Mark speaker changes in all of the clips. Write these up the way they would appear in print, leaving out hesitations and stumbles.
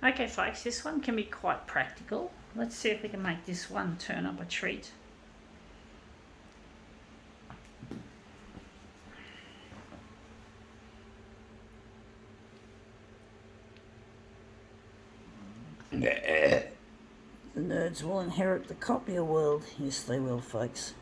Speaker 1: Okay folks, this one can be quite practical. Let's see if we can make this one turn up a treat. The nerds will inherit the copier world. Yes, they will, folks.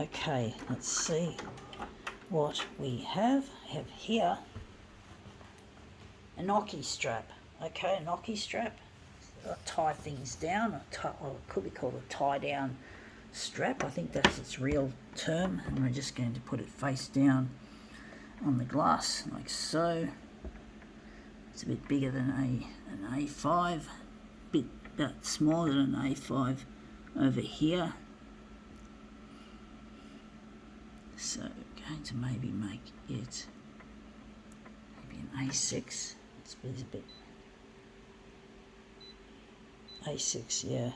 Speaker 1: Okay, let's see what we have. Here an Occy strap. Okay, an Occy strap. I'll tie things down, or it could be called a tie down strap. I think that's its real term, and we're just going to put it face down on the glass like so. It's a bit bigger than an A5, a bit smaller than an A5 over here. So we're going to maybe make it maybe an A6. It's a bit A6, yeah.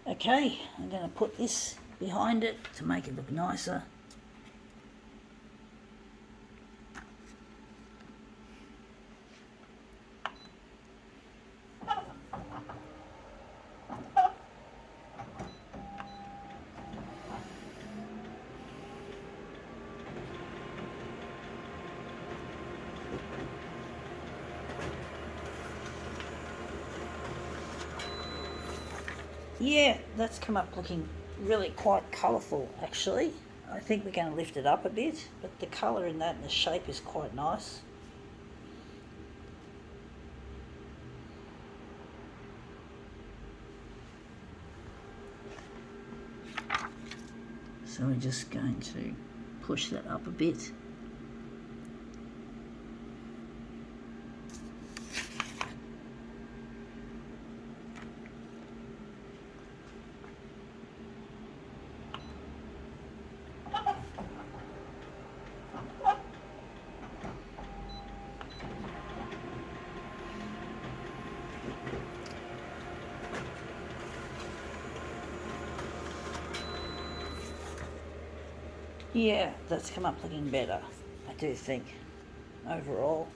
Speaker 1: Okay, I'm going to put this behind it to make it look nicer. Yeah, that's come up looking really quite colourful actually. I think we're going to lift it up a bit, but the colour in that and the shape is quite nice. So we're just going to push that up a bit. Yeah, that's come up looking better, I do think, overall.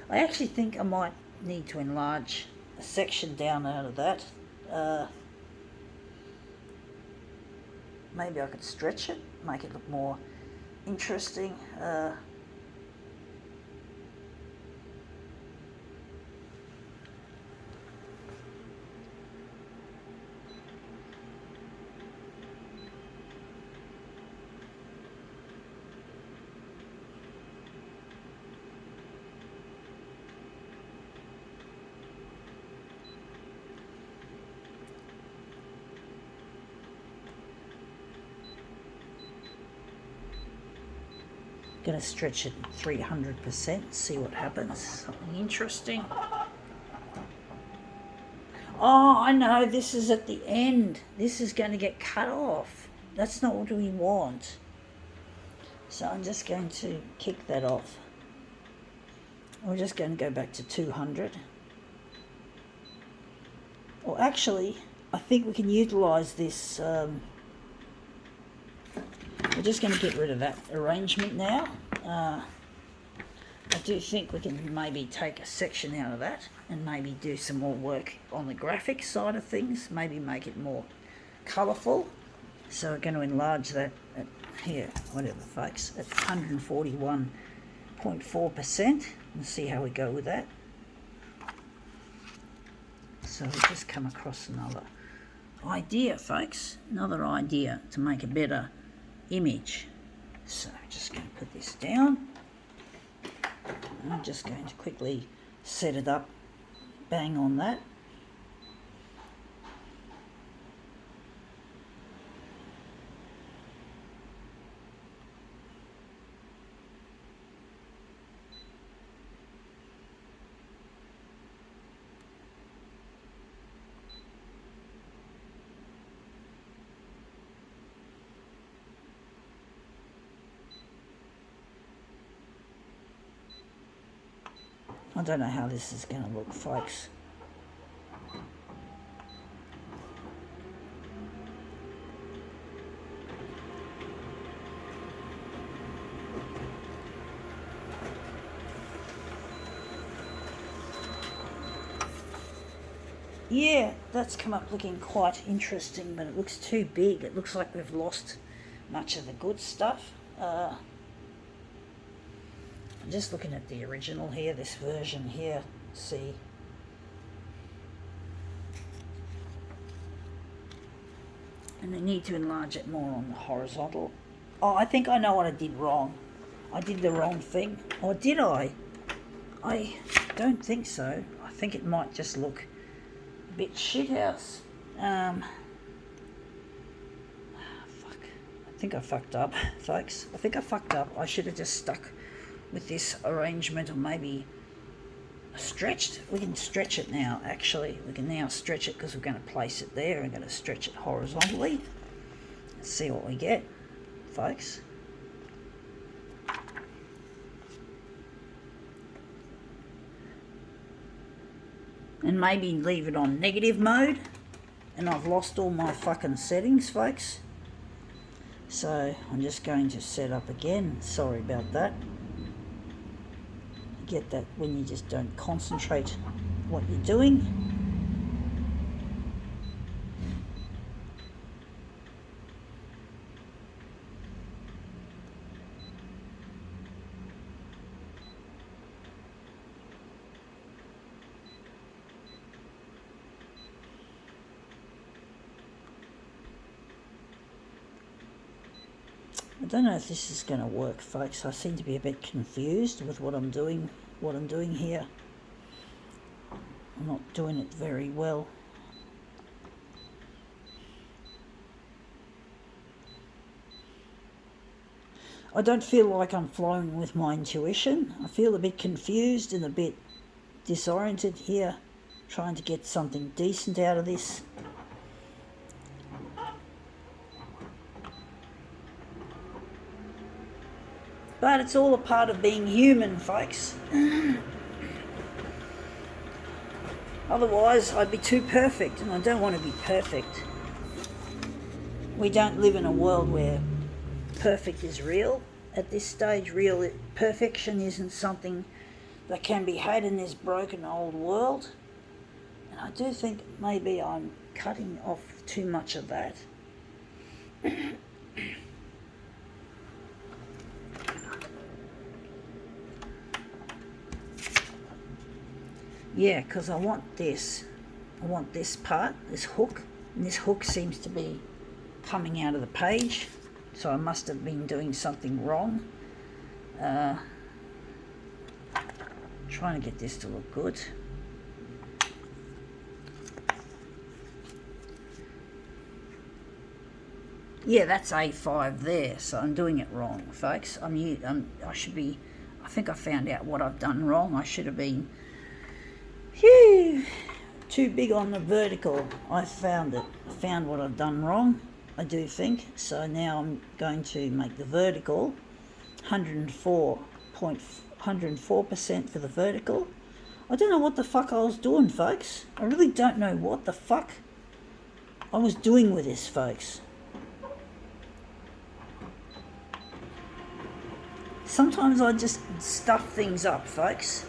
Speaker 1: I actually think I might need to enlarge a section down out of that. Maybe I could stretch it, make it look more interesting. Going to stretch it 300%, see what happens. Something interesting. Oh, I know, this is at the end. This is going to get cut off. That's not what we want. So I'm just going to kick that off. We're just going to go back to 200. Well, actually, I think we can utilise this. We're just going to get rid of that arrangement now. I do think we can maybe take a section out of that and maybe do some more work on the graphic side of things, maybe make it more colourful. So we're going to enlarge that at here, whatever folks, at 141.4% and see how we go with that. So we've just come across another idea, folks, another idea to make a better image. So I'm just going to put this down. I'm just going to quickly set it up bang on that. I don't know how this is going to look, folks. Yeah, that's come up looking quite interesting, but it looks too big. It looks like we've lost much of the good stuff. I'm just looking at the original here, this version here. See, and I need to enlarge it more on the horizontal. Oh, I think I know what I did wrong. I did the wrong thing. Or did I? I don't think so. I think it might just look a bit shithouse. Fuck. I think I fucked up, folks. I think I fucked up. I should have just stuck with this arrangement, or maybe stretched. We can stretch it now, actually. We can now stretch it because we're going to place it there. We're going to stretch it horizontally. Let's see what we get, folks. And maybe leave it on negative mode. And I've lost all my fucking settings, folks. So I'm just going to set up again. Sorry about that. Get that when you just don't concentrate what you're doing. I don't know if this is going to work, folks. I seem to be a bit confused with what I'm doing here. I'm not doing it very well. I don't feel like I'm flowing with my intuition. I feel a bit confused and a bit disoriented here, trying to get something decent out of this. But it's all a part of being human, folks. Otherwise, I'd be too perfect, and I don't want to be perfect. We don't live in a world where perfect is real. At this stage, perfection isn't something that can be had in this broken old world. And I do think maybe I'm cutting off too much of that. Yeah, because I want this part, this hook, and this hook seems to be coming out of the page, so I must have been doing something wrong. Trying to get this to look good. Yeah, that's A5 there, so I'm doing it wrong, folks. I think I found out what I've done wrong. I should have been too big on the vertical. I found what I've done wrong, I do think. So now I'm going to make the vertical 104% for the vertical. I don't know what the fuck I was doing, folks. I really don't know what the fuck I was doing with this, folks. Sometimes I just stuff things up, folks.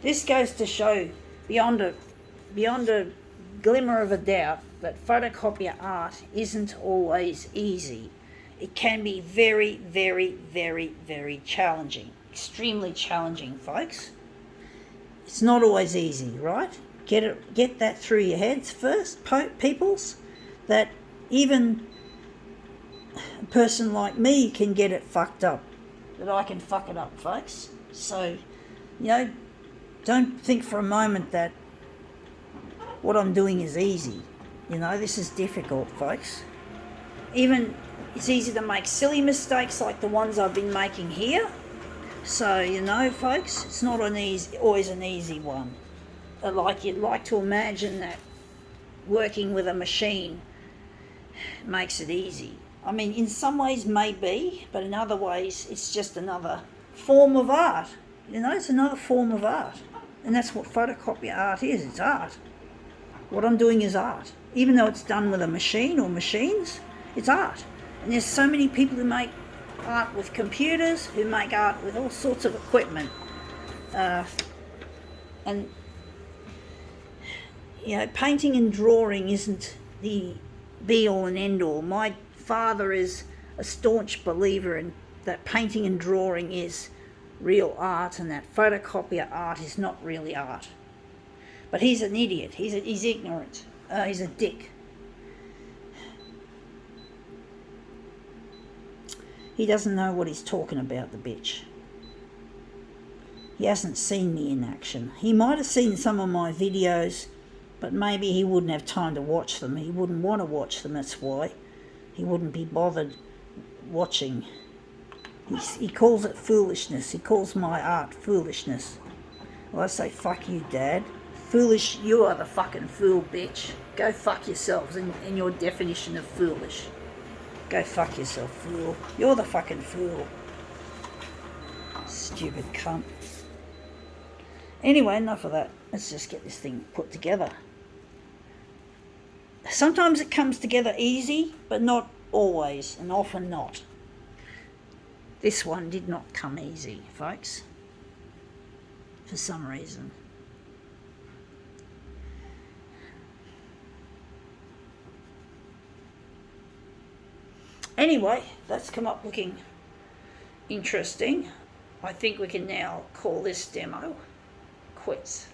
Speaker 1: This goes to show, beyond a glimmer of a doubt, that photocopier art isn't always easy. It can be very, very, very, very challenging. Extremely challenging, folks. It's not always easy, right? Get that through your heads first, peoples, that even a person like me can get it fucked up that I can fuck it up, folks. So, you know, don't think for a moment that what I'm doing is easy. You know, this is difficult, folks. Even it's easy to make silly mistakes like the ones I've been making here. So, you know, folks, it's not always an easy one. Like you'd like to imagine that working with a machine makes it easy. I mean, in some ways maybe, but in other ways it's just another form of art. You know, it's another form of art. And that's what photocopier art is. It's art. What I'm doing is art. Even though it's done with a machine or machines, it's art. And there's so many people who make art with computers, who make art with all sorts of equipment. And, you know, painting and drawing isn't the be-all and end-all. My father is a staunch believer in that painting and drawing is real art and that photocopier art is not really art. But he's an idiot. He's ignorant. He's a dick. He doesn't know what he's talking about, the bitch. He hasn't seen me in action. He might have seen some of my videos, but maybe he wouldn't have time to watch them. He wouldn't want to watch them, that's why. He wouldn't be bothered watching. He calls it foolishness. He calls my art foolishness. Well, I say, fuck you, Dad. Foolish, you are the fucking fool, bitch. Go fuck yourselves in your definition of foolish. Go fuck yourself, fool. You're the fucking fool. Stupid cunt. Anyway, enough of that. Let's just get this thing put together. Sometimes it comes together easy, but not always, and often not. This one did not come easy, folks. For some reason. Anyway, that's come up looking interesting. I think we can now call this demo quits.